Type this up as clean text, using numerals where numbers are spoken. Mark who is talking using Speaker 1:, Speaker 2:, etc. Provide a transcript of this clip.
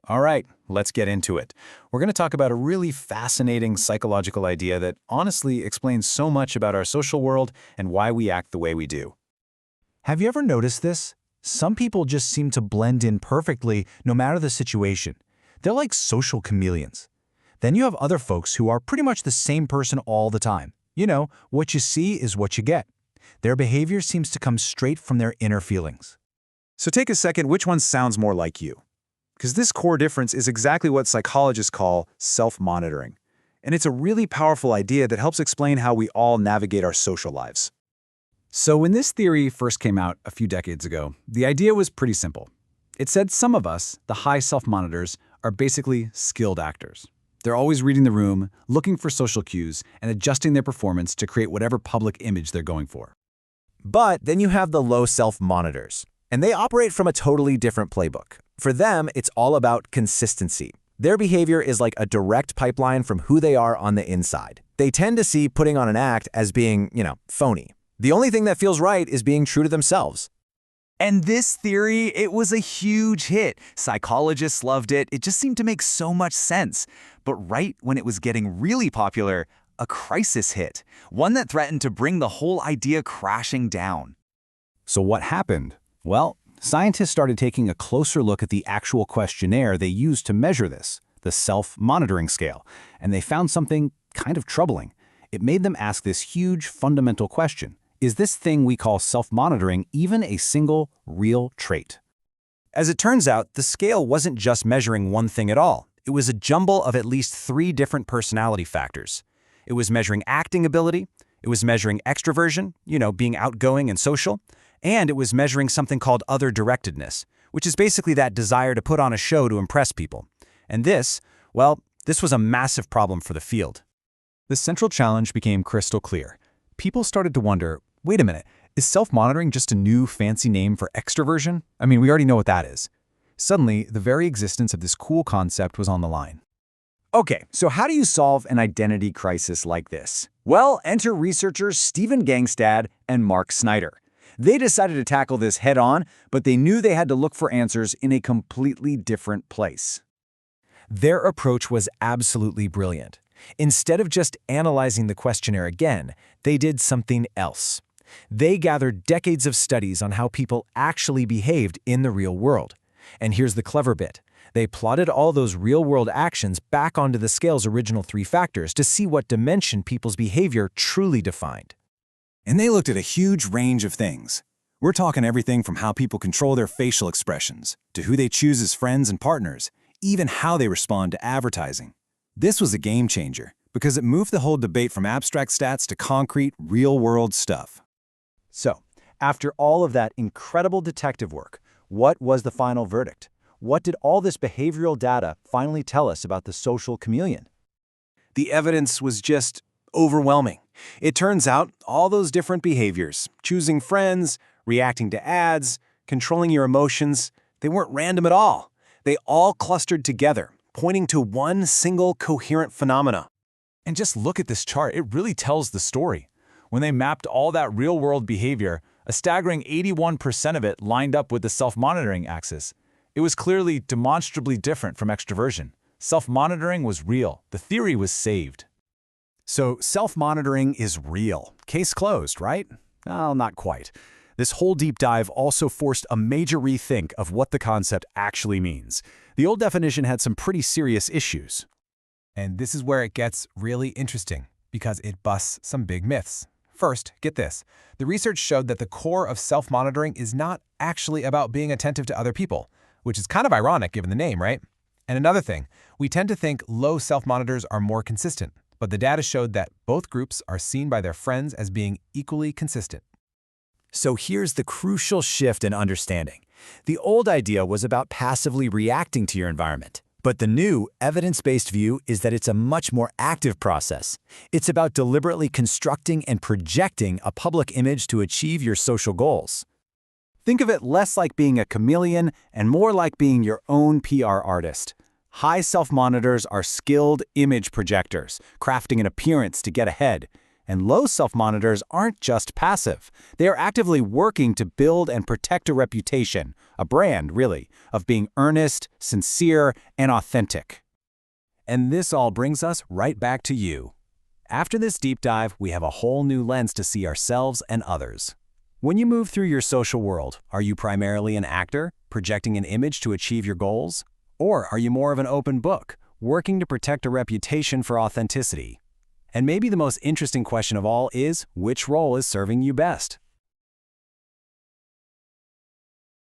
Speaker 1: All right, let's get into it. We're going to talk about a really fascinating psychological idea that honestly explains so much about our social world and why we act the way we do. Have you ever noticed this? Some people just seem to blend in perfectly no matter the situation. They're like social chameleons. Then you have other folks who are pretty much the same person all the time. You know, what you see is what you get. Their behavior seems to come straight from their inner feelings.
Speaker 2: So take a second, which one sounds more like you? Because this core difference is exactly what psychologists call self-monitoring. And it's a really powerful idea that helps explain how we all navigate our social lives.
Speaker 3: So when this theory first came out a few decades ago, the idea was pretty simple. It said some of us, the high self-monitors, are basically skilled actors. They're always reading the room, looking for social cues, and adjusting their performance to create whatever public image they're going for.
Speaker 4: But then you have the low self-monitors, and they operate from a totally different playbook. For them, it's all about consistency. Their behavior is like a direct pipeline from who they are on the inside. They tend to see putting on an act as being, phony. The only thing that feels right is being true to themselves.
Speaker 5: And this theory, it was a huge hit. Psychologists loved it. It just seemed to make so much sense. But right when it was getting really popular, a crisis hit, one that threatened to bring the whole idea crashing down.
Speaker 3: So what happened? Well, scientists started taking a closer look at the actual questionnaire they used to measure this, the self-monitoring scale, and they found something kind of troubling. It made them ask this huge fundamental question. Is this thing we call self-monitoring even a single, real trait?
Speaker 4: As it turns out, the scale wasn't just measuring one thing at all. It was a jumble of at least 3 different personality factors. It was measuring acting ability, it was measuring extraversion, being outgoing and social, and it was measuring something called Other-Directedness, which is basically that desire to put on a show to impress people. And this was a massive problem for the field.
Speaker 2: The central challenge became crystal clear. People started to wonder, wait a minute, is self-monitoring just a new fancy name for extraversion? I mean, we already know what that is. Suddenly, the very existence of this cool concept was on the line.
Speaker 1: Okay, so how do you solve an identity crisis like this? Well, enter researchers Stephen Gangestad and Mark Snyder. They decided to tackle this head-on, but they knew they had to look for answers in a completely different place.
Speaker 4: Their approach was absolutely brilliant. Instead of just analyzing the questionnaire again, they did something else. They gathered decades of studies on how people actually behaved in the real world. And here's the clever bit. They plotted all those real-world actions back onto the scale's original 3 factors to see what dimension people's behavior truly defined.
Speaker 2: And they looked at a huge range of things. We're talking everything from how people control their facial expressions, to who they choose as friends and partners, even how they respond to advertising. This was a game changer, because it moved the whole debate from abstract stats to concrete, real-world stuff.
Speaker 1: So, after all of that incredible detective work, what was the final verdict? What did all this behavioral data finally tell us about the social chameleon?
Speaker 2: The evidence was just overwhelming. It turns out all those different behaviors, choosing friends, reacting to ads, controlling your emotions, they weren't random at all. They all clustered together, pointing to one single coherent phenomena.
Speaker 6: And just look at this chart, it really tells the story. When they mapped all that real-world behavior, a staggering 81% of it lined up with the self-monitoring axis. It was clearly demonstrably different from extraversion. Self-monitoring was real. The theory was saved.
Speaker 3: So self-monitoring is real. Case closed, right? Well, not quite. This whole deep dive also forced a major rethink of what the concept actually means. The old definition had some pretty serious issues.
Speaker 7: And this is where it gets really interesting, because it busts some big myths. First, get this. The research showed that the core of self-monitoring is not actually about being attentive to other people, which is kind of ironic given the name, right? And another thing, we tend to think low self-monitors are more consistent, but the data showed that both groups are seen by their friends as being equally consistent.
Speaker 4: So here's the crucial shift in understanding. The old idea was about passively reacting to your environment. But the new, evidence-based view is that it's a much more active process. It's about deliberately constructing and projecting a public image to achieve your social goals.
Speaker 1: Think of it less like being a chameleon and more like being your own PR artist. High self-monitors are skilled image projectors, crafting an appearance to get ahead.
Speaker 3: And low self-monitors aren't just passive. They are actively working to build and protect a reputation, a brand, really, of being earnest, sincere, and authentic.
Speaker 4: And this all brings us right back to you. After this deep dive, we have a whole new lens to see ourselves and others. When you move through your social world, are you primarily an actor, projecting an image to achieve your goals? Or are you more of an open book, working to protect a reputation for authenticity? And maybe the most interesting question of all is, which role is serving you best?